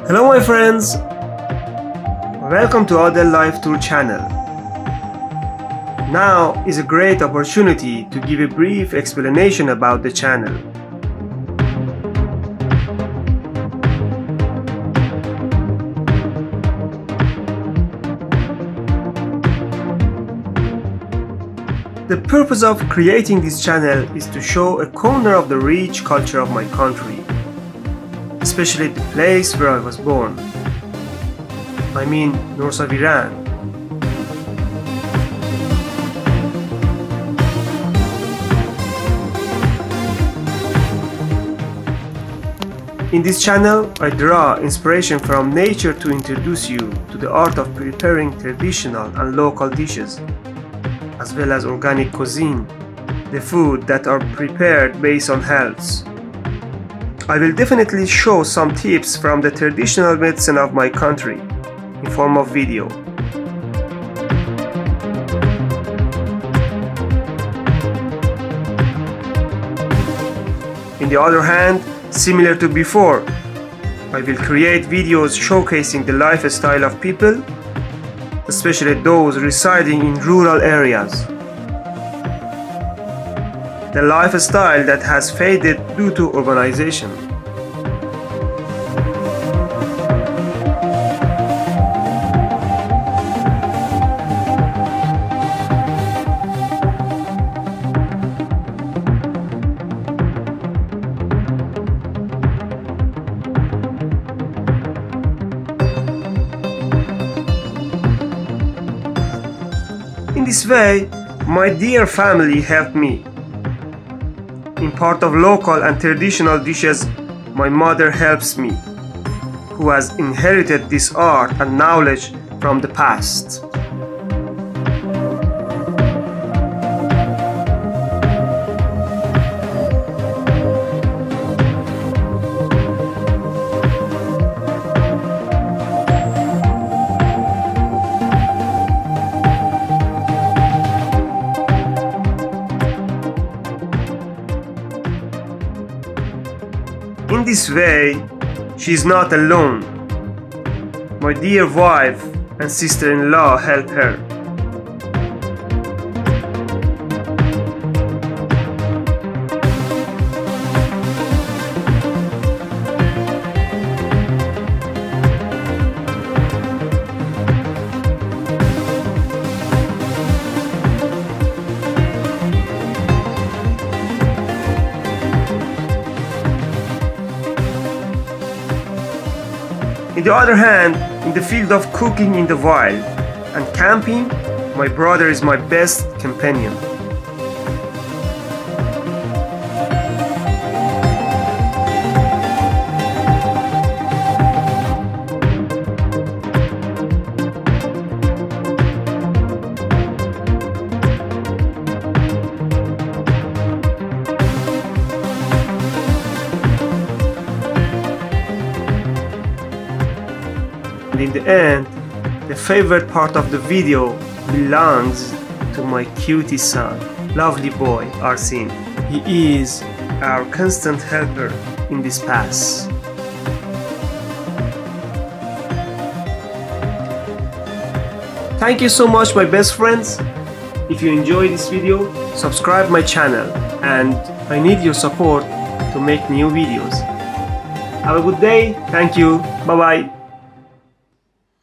Hello my friends, welcome to our Life Tour channel. Now is a great opportunity to give a brief explanation about the channel. The purpose of creating this channel is to show a corner of the rich culture of my country, especially the place where I was born. I mean, north of Iran. In this channel, I draw inspiration from nature to introduce you to the art of preparing traditional and local dishes, as well as organic cuisine, the food that are prepared based on health. I will definitely show some tips from the traditional medicine of my country in form of video. In the other hand, similar to before, I will create videos showcasing the lifestyle of people, especially those residing in rural areas. The lifestyle that has faded due to urbanization. In this way, my dear family helped me. In part of local and traditional dishes, my mother helps me, who has inherited this art and knowledge from the past. In this way, she is not alone. My dear wife and sister-in-law help her. On the other hand, in the field of cooking in the wild and camping, my brother is my best companion. And in the end, the favorite part of the video belongs to my cutie son, lovely boy Arsin. He is our constant helper in this path. Thank you so much my best friends. If you enjoyed this video, subscribe my channel, and I need your support to make new videos. Have a good day. Thank you. Bye bye.